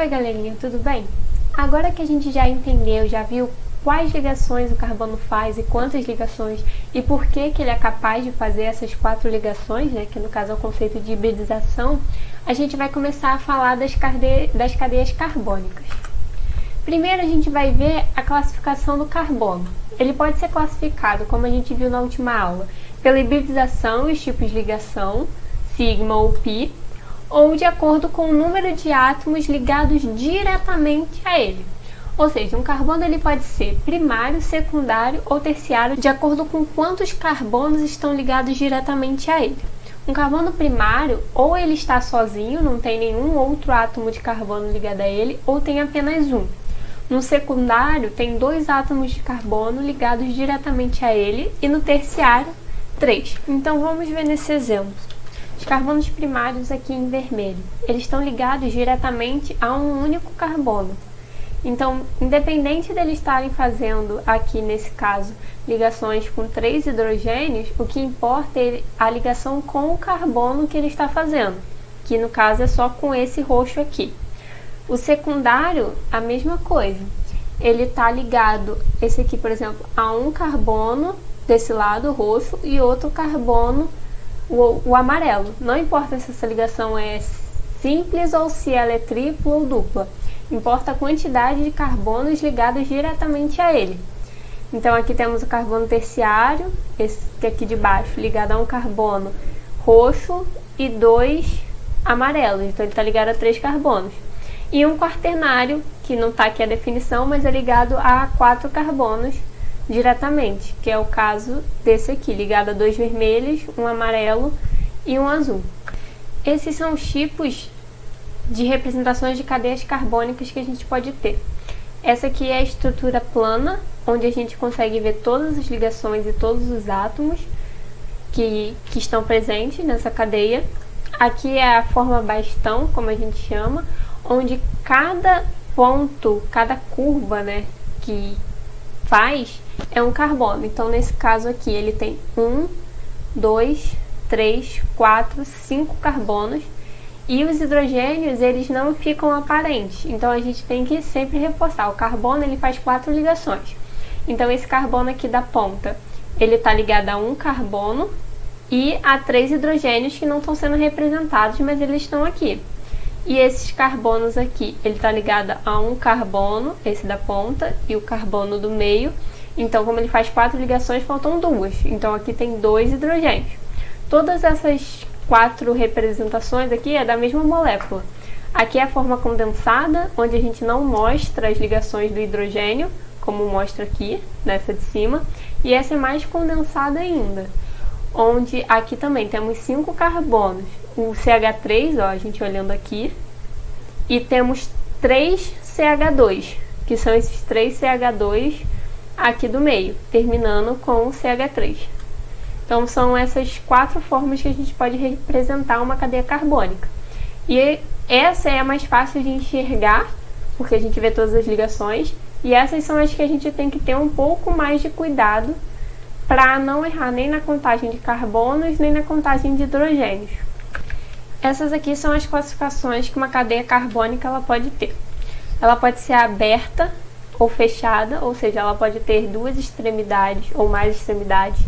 Oi galerinha, tudo bem? Agora que a gente já entendeu, já viu quais ligações o carbono faz e quantas ligações e por que ele é capaz de fazer essas 4 ligações, né, que no caso é o conceito de hibridização, a gente vai começar a falar das cadeias carbônicas. Primeiro a gente vai ver a classificação do carbono. Ele pode ser classificado, como a gente viu na última aula, pela hibridização e os tipos de ligação, sigma ou pi, ou de acordo com o número de átomos ligados diretamente a ele. Ou seja, um carbono ele pode ser primário, secundário ou terciário, de acordo com quantos carbonos estão ligados diretamente a ele. Um carbono primário, ou ele está sozinho, não tem nenhum outro átomo de carbono ligado a ele, ou tem apenas um. No secundário, tem 2 átomos de carbono ligados diretamente a ele, e no terciário, 3. Então vamos ver nesse exemplo. Os carbonos primários aqui em vermelho, eles estão ligados diretamente a um único carbono. Então, independente deles estarem fazendo, aqui nesse caso, ligações com 3 hidrogênios, o que importa é a ligação com o carbono que ele está fazendo, que no caso é só com esse roxo aqui. O secundário, a mesma coisa. Ele está ligado, esse aqui, por exemplo, a um carbono desse lado roxo e outro carbono o amarelo. Não importa se essa ligação é simples ou se ela é tripla ou dupla. Importa a quantidade de carbonos ligados diretamente a ele. Então aqui temos o carbono terciário, esse aqui de baixo, ligado a um carbono roxo e 2 amarelos. Então ele está ligado a 3 carbonos. E um quaternário, que não está aqui a definição, mas é ligado a 4 carbonos diretamente, que é o caso desse aqui, ligado a 2 vermelhos, um amarelo e um azul. Esses são os tipos de representações de cadeias carbônicas que a gente pode ter. Essa aqui é a estrutura plana, onde a gente consegue ver todas as ligações e todos os átomos que estão presentes nessa cadeia. Aqui é a forma bastão, como a gente chama, onde cada ponto, cada curva, né, que faz é um carbono. Então nesse caso aqui ele tem 1, 2, 3, 4, 5 carbonos e os hidrogênios eles não ficam aparentes. Então a gente tem que sempre reforçar. O carbono ele faz 4 ligações. Então esse carbono aqui da ponta ele está ligado a um carbono e a 3 hidrogênios que não estão sendo representados, mas eles estão aqui. E esses carbonos aqui, ele está ligado a um carbono, esse da ponta, e o carbono do meio. Então, como ele faz 4 ligações, faltam 2. Então, aqui tem 2 hidrogênios. Todas essas 4 representações aqui é da mesma molécula. Aqui é a forma condensada, onde a gente não mostra as ligações do hidrogênio, como mostra aqui, nessa de cima. E essa é mais condensada ainda, onde aqui também temos 5 carbonos. O CH3, ó, a gente olhando aqui, e temos 3 CH2, que são esses 3 CH2 aqui do meio, terminando com o CH3. Então são essas 4 formas que a gente pode representar uma cadeia carbônica. E essa é a mais fácil de enxergar, porque a gente vê todas as ligações, e essas são as que a gente tem que ter um pouco mais de cuidado para não errar nem na contagem de carbonos, nem na contagem de hidrogênios. Essas aqui são as classificações que uma cadeia carbônica ela pode ter. Ela pode ser aberta ou fechada, ou seja, ela pode ter 2 extremidades ou mais extremidades,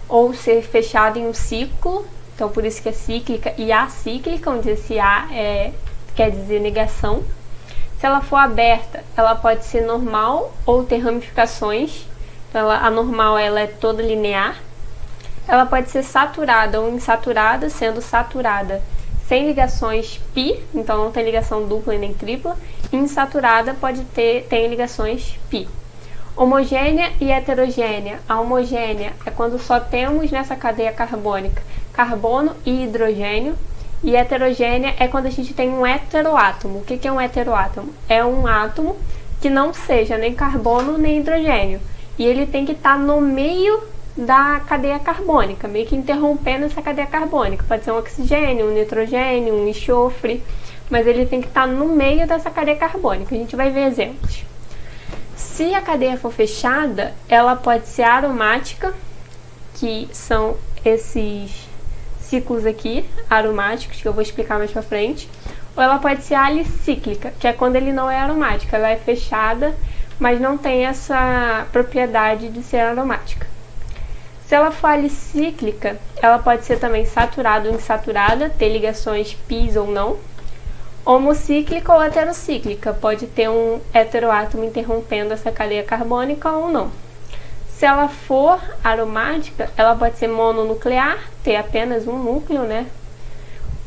ou ser fechada em um ciclo, então por isso que é cíclica e acíclica, onde esse A quer dizer negação. Se ela for aberta, ela pode ser normal ou ter ramificações, então a normal ela é toda linear. Ela pode ser saturada ou insaturada, sendo saturada sem ligações pi, então não tem ligação dupla e nem tripla. Insaturada tem ligações pi. Homogênea e heterogênea. A homogênea é quando só temos nessa cadeia carbônica carbono e hidrogênio. E heterogênea é quando a gente tem um heteroátomo. O que é um heteroátomo? É um átomo que não seja nem carbono nem hidrogênio. E ele tem que estar no meio da cadeia carbônica, meio que interrompendo essa cadeia carbônica. Pode ser um oxigênio, um nitrogênio, um enxofre, mas ele tem que estar no meio dessa cadeia carbônica. A gente vai ver exemplos. Se a cadeia for fechada, ela pode ser aromática, que são esses ciclos aqui, aromáticos, que eu vou explicar mais pra frente, ou ela pode ser alicíclica, que é quando ele não é aromática, ela é fechada, mas não tem essa propriedade de ser aromática. Se ela for alicíclica, ela pode ser também saturada ou insaturada, ter ligações bis ou não. Homocíclica ou heterocíclica, pode ter um heteroátomo interrompendo essa cadeia carbônica ou não. Se ela for aromática, ela pode ser mononuclear, ter apenas um núcleo, né?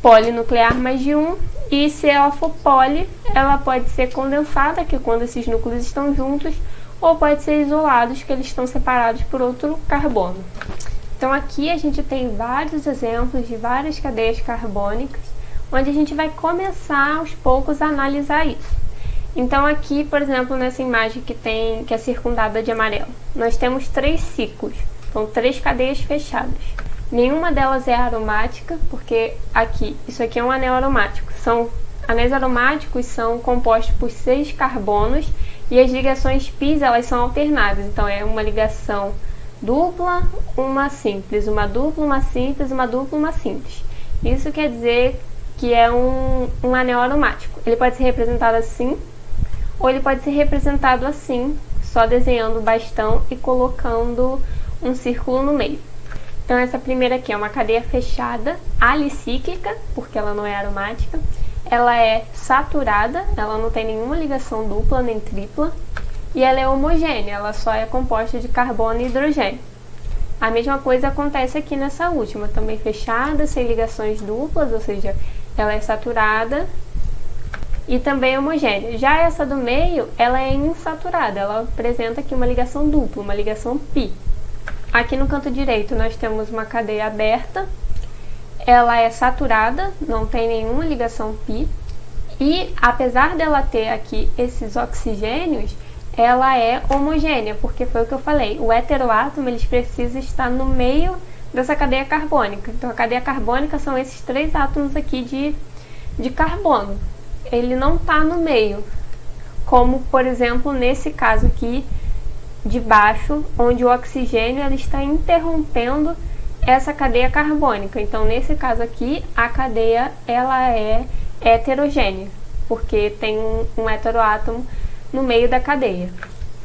Polinuclear mais de um. E se ela for poli, ela pode ser condensada, que é quando esses núcleos estão juntos, ou pode ser isolados, que eles estão separados por outro carbono. Então aqui a gente tem vários exemplos de várias cadeias carbônicas, onde a gente vai começar aos poucos a analisar isso. Então aqui, por exemplo, nessa imagem que é circundada de amarelo, nós temos 3 ciclos, são 3 cadeias fechadas. Nenhuma delas é aromática, porque isso aqui é um anel aromático. Anéis aromáticos são compostos por 6 carbonos e as ligações bis elas são alternadas. Então é uma ligação dupla, uma simples, uma dupla, uma simples, uma dupla, uma simples. Isso quer dizer que é um anel aromático. Ele pode ser representado assim, ou ele pode ser representado assim, só desenhando o bastão e colocando um círculo no meio. Então essa primeira aqui é uma cadeia fechada, alicíclica, porque ela não é aromática. Ela é saturada, ela não tem nenhuma ligação dupla nem tripla. E ela é homogênea, ela só é composta de carbono e hidrogênio. A mesma coisa acontece aqui nessa última, também fechada, sem ligações duplas, ou seja, ela é saturada e também homogênea. Já essa do meio, ela é insaturada, ela apresenta aqui uma ligação dupla, uma ligação pi. Aqui no canto direito nós temos uma cadeia aberta, ela é saturada, não tem nenhuma ligação pi, e apesar dela ter aqui esses oxigênios, ela é homogênea, porque foi o que eu falei, o heteroátomo ele precisa estar no meio dessa cadeia carbônica. Então a cadeia carbônica são esses 3 átomos aqui de carbono, ele não está no meio, como por exemplo nesse caso aqui de baixo, onde o oxigênio ele está interrompendo essa cadeia carbônica. Então nesse caso aqui a cadeia ela é heterogênea, porque tem um heteroátomo no meio da cadeia.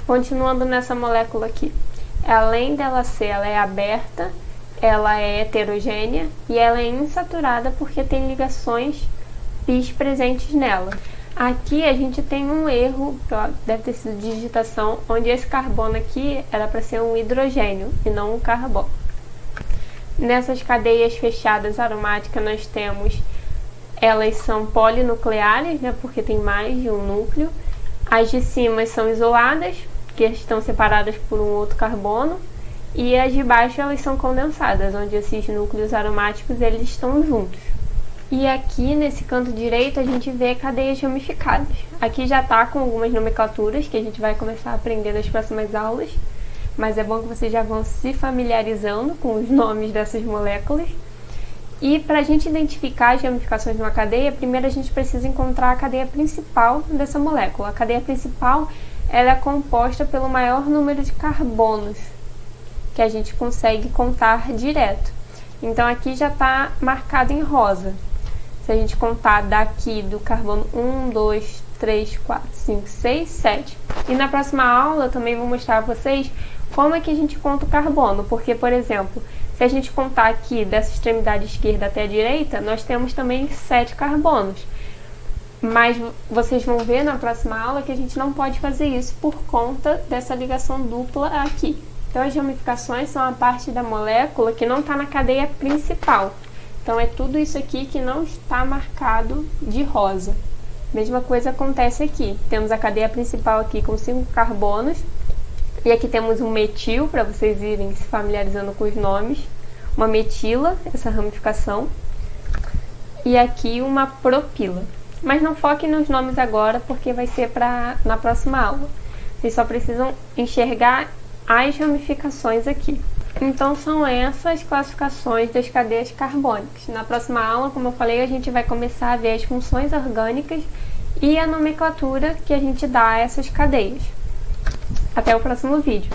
Continuando nessa molécula aqui, além dela ela é aberta, ela é heterogênea e ela é insaturada porque tem ligações bis presentes nela. Aqui a gente tem um erro, deve ter sido digitação, onde esse carbono aqui era para ser um hidrogênio e não um carbono. Nessas cadeias fechadas aromáticas nós temos, elas são polinucleares, né, porque tem mais de um núcleo. As de cima são isoladas, que estão separadas por um outro carbono, e as de baixo elas são condensadas, onde esses núcleos aromáticos eles estão juntos. E aqui nesse canto direito a gente vê cadeias ramificadas. Aqui já está com algumas nomenclaturas que a gente vai começar a aprender nas próximas aulas, mas é bom que vocês já vão se familiarizando com os nomes dessas moléculas. E para a gente identificar as ramificações de uma cadeia, primeiro a gente precisa encontrar a cadeia principal dessa molécula. A cadeia principal ela é composta pelo maior número de carbonos que a gente consegue contar direto. Então aqui já está marcado em rosa. Se a gente contar daqui do carbono 1, 2, 3, 4, 5, 6, 7. E na próxima aula eu também vou mostrar a vocês como é que a gente conta o carbono. Porque, por exemplo, se a gente contar aqui dessa extremidade esquerda até a direita, nós temos também 7 carbonos. Mas vocês vão ver na próxima aula que a gente não pode fazer isso por conta dessa ligação dupla aqui. Então as ramificações são a parte da molécula que não está na cadeia principal. Então é tudo isso aqui que não está marcado de rosa. Mesma coisa acontece aqui. Temos a cadeia principal aqui com 5 carbonos. E aqui temos um metil, para vocês irem se familiarizando com os nomes. Uma metila, essa ramificação. E aqui uma propila. Mas não foquem nos nomes agora, porque vai ser na próxima aula. Vocês só precisam enxergar as ramificações aqui. Então são essas classificações das cadeias carbônicas. Na próxima aula, como eu falei, a gente vai começar a ver as funções orgânicas e a nomenclatura que a gente dá a essas cadeias. Até o próximo vídeo.